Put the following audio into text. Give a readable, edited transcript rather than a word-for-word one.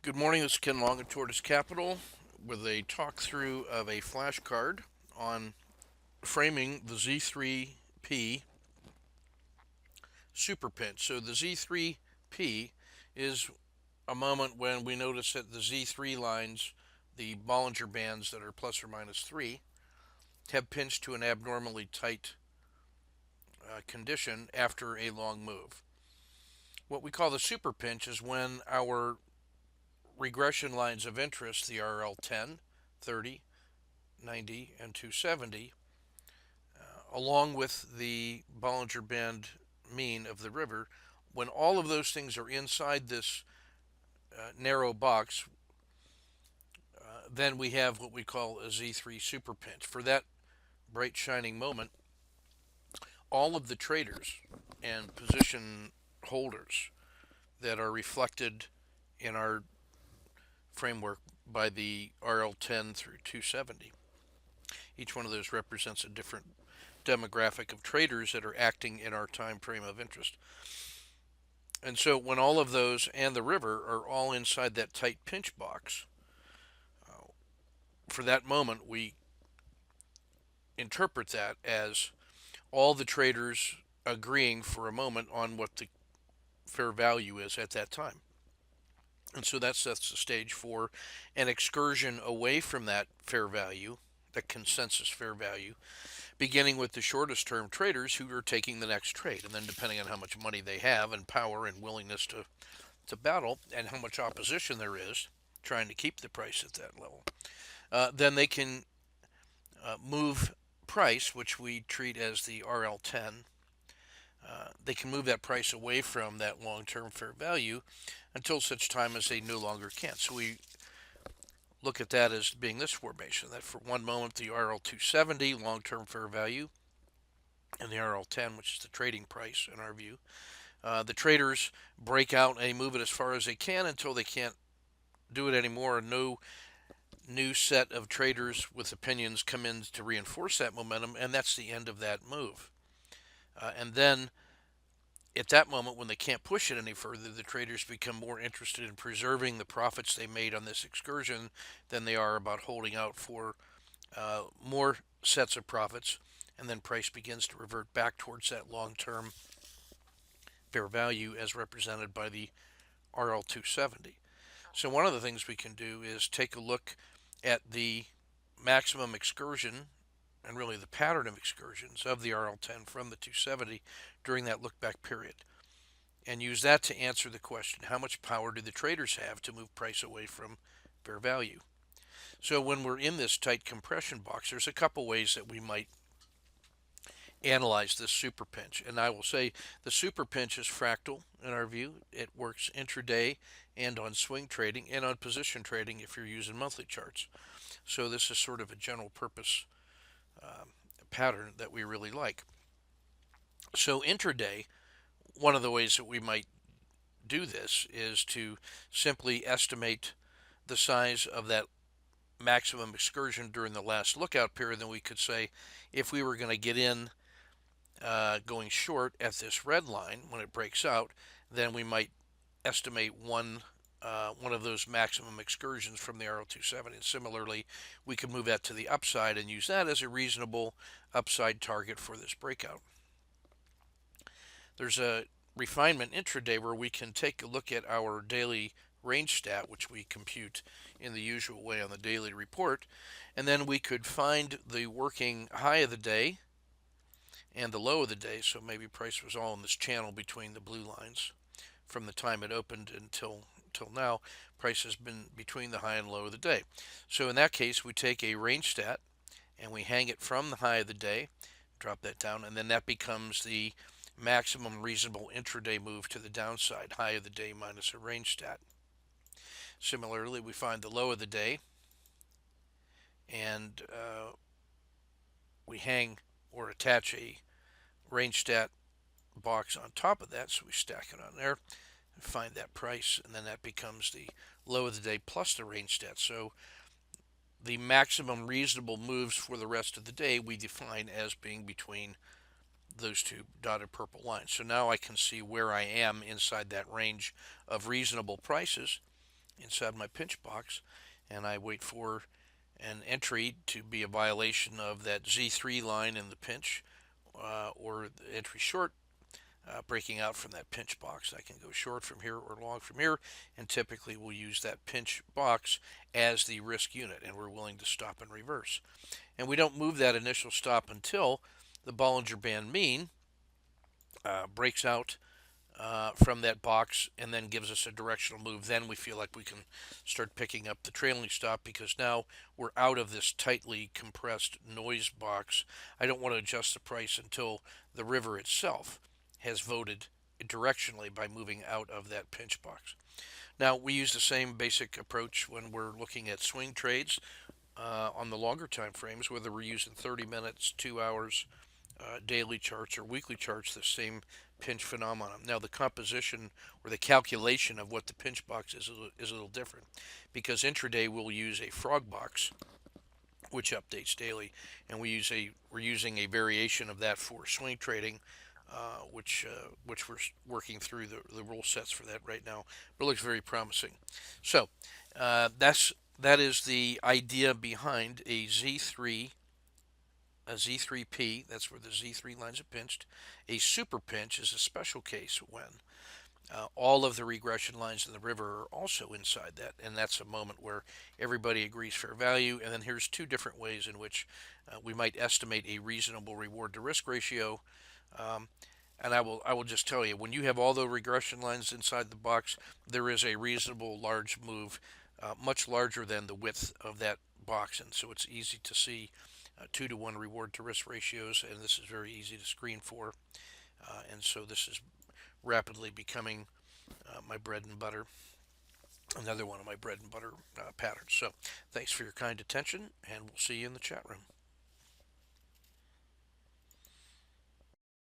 Good morning, this is Ken Long at Tortoise Capital with a talk through of a flashcard on framing the Z3P super pinch. So the Z3P is a moment when we notice that the Z3 lines, the Bollinger Bands that are plus or minus 3, have pinched to an abnormally tight condition after a long move. What we call the super pinch is when our regression lines of interest, the RL10, 30, 90, and 270, along with the Bollinger Band mean of the river, when all of those things are inside this narrow box, then we have what we call a Z3 super pinch. For that bright shining moment, all of the traders and position holders that are reflected in our framework by the RL10 through 270, each one of those represents a different demographic of traders that are acting in our time frame of interest. And so when all of those and the river are all inside that tight pinch box, for that moment we interpret that as all the traders agreeing for a moment on what the fair value is at that time. And so that sets the stage for an excursion away from that fair value, that consensus fair value, beginning with the shortest term traders who are taking the next trade. And then depending on how much money they have and power and willingness to battle and how much opposition there is trying to keep the price at that level, then they can move price, which we treat as the RL10. They can move that price away from that long-term fair value until such time as they no longer can. So we look at that as being this formation, that for one moment the RL270, long-term fair value, and the RL10, which is the trading price in our view. The traders break out and move it as far as they can until they can't do it anymore, and no new set of traders with opinions come in to reinforce that momentum, and that's the end of that move. And then at that moment, when they can't push it any further, the traders become more interested in preserving the profits they made on this excursion than they are about holding out for more sets of profits, and then price begins to revert back towards that long-term fair value as represented by the RL270. So one of the things we can do is take a look at the maximum excursion and really the pattern of excursions of the RL10 from the 270 during that look back period, and use that to answer the question, how much power do the traders have to move price away from fair value? So when we're in this tight compression box, there's a couple ways that we might analyze this super pinch. And I will say the super pinch is fractal in our view. It works intraday and on swing trading and on position trading if you're using monthly charts. So this is sort of a general purpose pattern that we really like. So intraday, one of the ways that we might do this is to simply estimate the size of that maximum excursion during the last lookout period. Then we could say if we were going to get in going short at this red line when it breaks out, then we might estimate one of those maximum excursions from the RL270. And similarly, we could move that to the upside and use that as a reasonable upside target for this breakout. There's a refinement intraday where we can take a look at our daily range stat, which we compute in the usual way on the daily report, and then we could find the working high of the day and the low of the day. So maybe price was all in this channel between the blue lines from the time it opened until now. Price has been between the high and low of the day. So in that case, we take a range stat and we hang it from the high of the day, drop that down, and then that becomes the maximum reasonable intraday move to the downside, high of the day minus a range stat. Similarly, we find the low of the day and we hang or attach a range stat box on top of that, so we stack it on there and find that price, and then that becomes the low of the day plus the range stat. So the maximum reasonable moves for the rest of the day we define as being between those two dotted purple lines. So now I can see where I am inside that range of reasonable prices, inside my pinch box, and I wait for an entry to be a violation of that Z3 line in the pinch, or the entry short, breaking out from that pinch box. I can go short from here or long from here, and typically we'll use that pinch box as the risk unit, and we're willing to stop and reverse. And we don't move that initial stop until the Bollinger Band mean breaks out from that box and then gives us a directional move. Then we feel like we can start picking up the trailing stop, because now we're out of this tightly compressed noise box. I don't want to adjust the price until the river itself has voted directionally by moving out of that pinch box. Now, we use the same basic approach when we're looking at swing trades on the longer time frames, whether we're using 30 minutes, 2 hours, daily charts, or weekly charts, the same pinch phenomenon. Now, the composition or the calculation of what the pinch box is a little different, because intraday we'll use a frog box, which updates daily, and we're using a variation of that for swing trading, which we're working through the rule sets for that right now. But it looks very promising. So that is the idea behind a Z3P. That's where the Z3 lines are pinched. A super pinch is a special case when all of the regression lines in the river are also inside that, and that's a moment where everybody agrees fair value. And then here's two different ways in which we might estimate a reasonable reward to risk ratio. Um, and I will just tell you, when you have all the regression lines inside the box, there is a reasonable large move, much larger than the width of that box, and so it's easy to see 2-to-1 reward to risk ratios, and this is very easy to screen for. And so this is rapidly becoming my bread and butter, another one of my bread and butter patterns. So thanks for your kind attention, and we'll see you in the chat room.